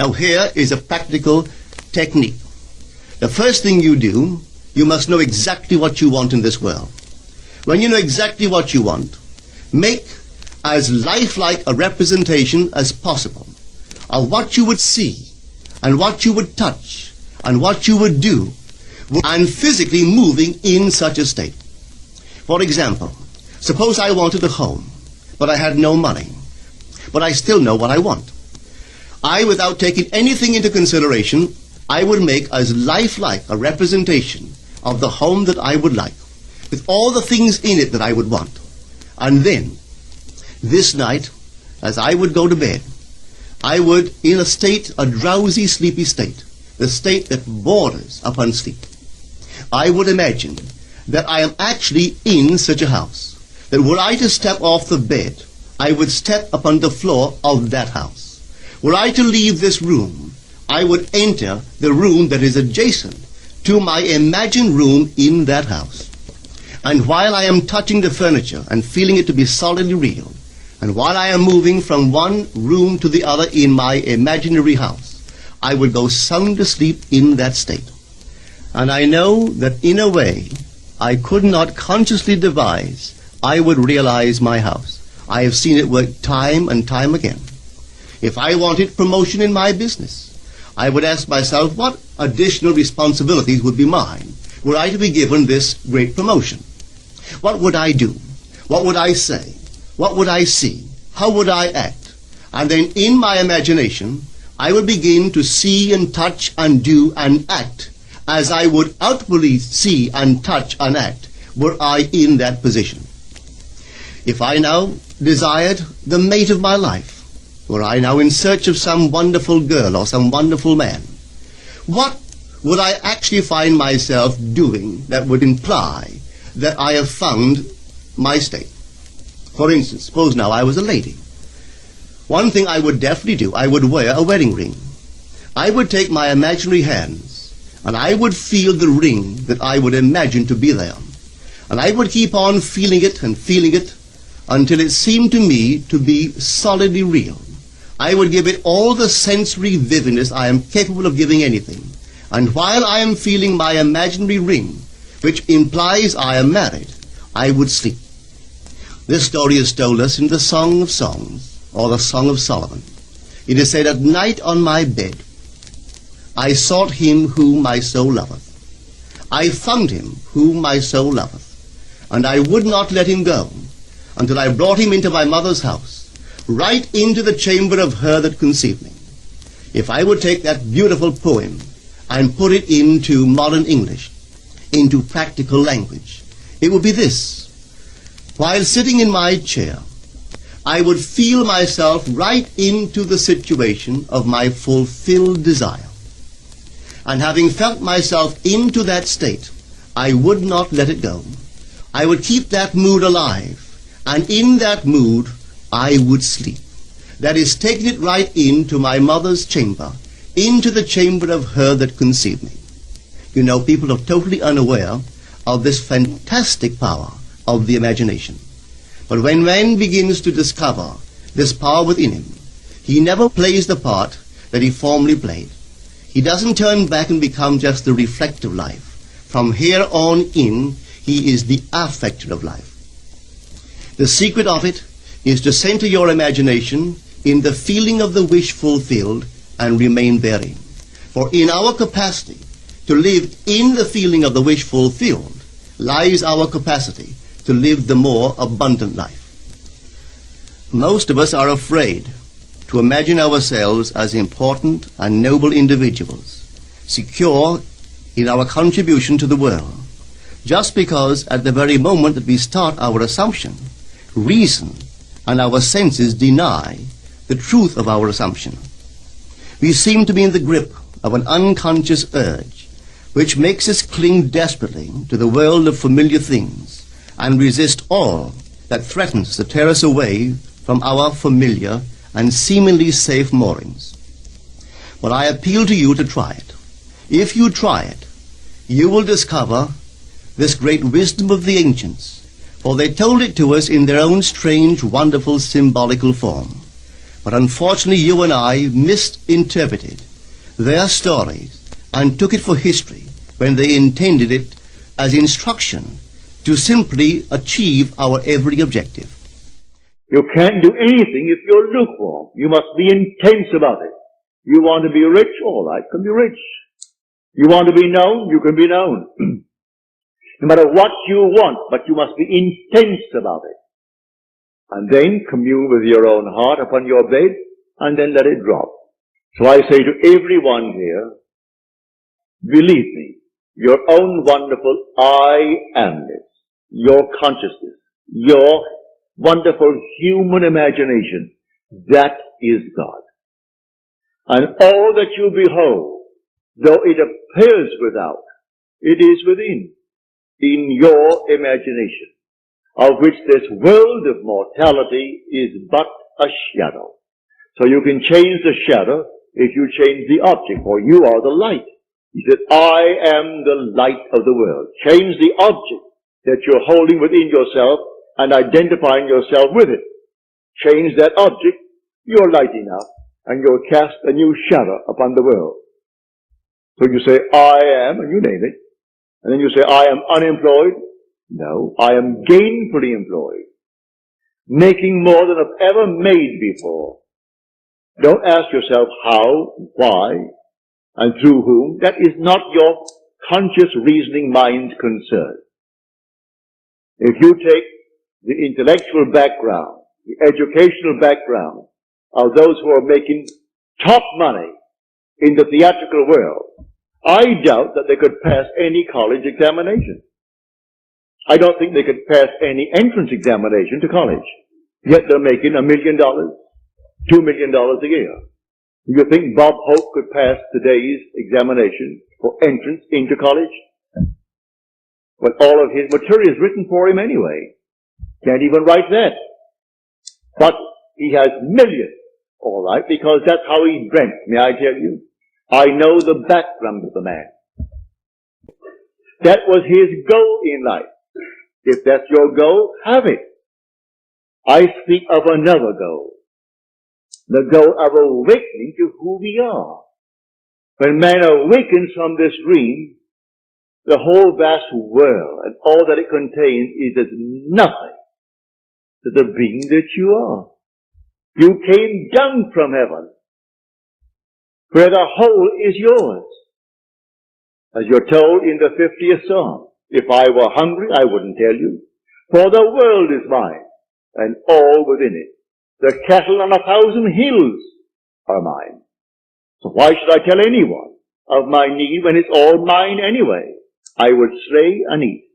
Now here is a practical technique. The first thing you do, you must know exactly what you want in this world. When you know exactly what you want, make as lifelike a representation as possible of what you would see and what you would touch and what you would do and physically moving in such a state. For example, suppose I wanted a home, but I had no money, but I still know what I want. I, without taking anything into consideration, I would make as lifelike a representation of the home that I would like, with all the things in it that I would want. And then, this night, as I would go to bed, I would, in a state, a drowsy, sleepy state, the state that borders upon sleep, I would imagine that I am actually in such a house, that were I to step off the bed, I would step upon the floor of that house. Were I to leave this room, I would enter the room that is adjacent to my imagined room in that house. And while I am touching the furniture and feeling it to be solidly real, and while I am moving from one room to the other in my imaginary house, I would go sound asleep in that state. And I know that in a way I could not consciously devise, I would realize my house. I have seen it work time and time again. If I wanted promotion in my business, I would ask myself what additional responsibilities would be mine were I to be given this great promotion. What would I do? What would I say? What would I see? How would I act? And then in my imagination, I would begin to see and touch and do and act as I would outwardly see and touch and act were I in that position. If I now desired the mate of my life, were I now in search of some wonderful girl or some wonderful man, what would I actually find myself doing that would imply that I have found my state? For instance, suppose now I was a lady. One thing I would definitely do, I would wear a wedding ring. I would take my imaginary hands and I would feel the ring that I would imagine to be there. And I would keep on feeling it until it seemed to me to be solidly real. I would give it all the sensory vividness I am capable of giving anything. And while I am feeling my imaginary ring, which implies I am married, I would sleep. This story is told us in the Song of Songs, or the Song of Solomon. It is said, "At night on my bed, I sought him whom my soul loveth. I found him whom my soul loveth, and I would not let him go until I brought him into my mother's house, right into the chamber of her that conceived me." If I would take that beautiful poem and put it into modern English, into practical language, it would be this. While sitting in my chair, I would feel myself right into the situation of my fulfilled desire. And having felt myself into that state, I would not let it go. I would keep that mood alive, and in that mood, I would sleep. That is, taking it right into my mother's chamber, into the chamber of her that conceived me. You know, people are totally unaware of this fantastic power of the imagination. But when man begins to discover this power within him, he never plays the part that he formerly played. He doesn't turn back and become just the reflective life. From here on in, he is the affecter of life. The secret of it is to center your imagination in the feeling of the wish fulfilled and remain therein. For in our capacity to live in the feeling of the wish fulfilled lies our capacity to live the more abundant life. Most of us are afraid to imagine ourselves as important and noble individuals, secure in our contribution to the world, just because at the very moment that we start our assumption, reason and our senses deny the truth of our assumption. We seem to be in the grip of an unconscious urge which makes us cling desperately to the world of familiar things and resist all that threatens to tear us away from our familiar and seemingly safe moorings. But I appeal to you to try it. If you try it, you will discover this great wisdom of the ancients, for they told it to us in their own strange, wonderful, symbolical form. But unfortunately you and I misinterpreted their stories and took it for history when they intended it as instruction to simply achieve our every objective. You can't do anything if you're lukewarm. You must be intense about it. You want to be rich? All right, can be rich. You want to be known? You can be known. No matter what you want, but you must be intense about it. And then commune with your own heart upon your bed, and then let it drop. So I say to everyone here, believe me, your own wonderful I amness, your consciousness, your wonderful human imagination, that is God. And all that you behold, though it appears without, it is within, in your imagination, of which this world of mortality is but a shadow. So you can change the shadow if you change the object, for you are the light. He said, I am the light of the world. Change the object that you're holding within yourself and identifying yourself with it. Change that object, you're lighting up, and you'll cast a new shadow upon the world. So you say, I am, and you name it. And then you say, I am unemployed. No, I am gainfully employed. Making more than I've ever made before. Don't ask yourself how, why, and through whom. That is not your conscious reasoning mind's concern. If you take the intellectual background, the educational background of those who are making top money in the theatrical world, I doubt that they could pass any college examination. I don't think they could pass any entrance examination to college. Yet they're making $1 million, $2 million a year. Do you think Bob Hope could pass today's examination for entrance into college? But all of his material is written for him anyway. Can't even write that. But he has millions, all right, because that's how he's dreamt. May I tell you? I know the background of the man. That was his goal in life. If that's your goal, have it. I speak of another goal. The goal of awakening to who we are. When man awakens from this dream, the whole vast world and all that it contains is as nothing to the being that you are. You came down from heaven, where the whole is yours. As you're told in the 50th Psalm, if I were hungry, I wouldn't tell you, for the world is mine, and all within it. The cattle on 1,000 hills are mine. So why should I tell anyone of my need when it's all mine anyway? I would slay and eat.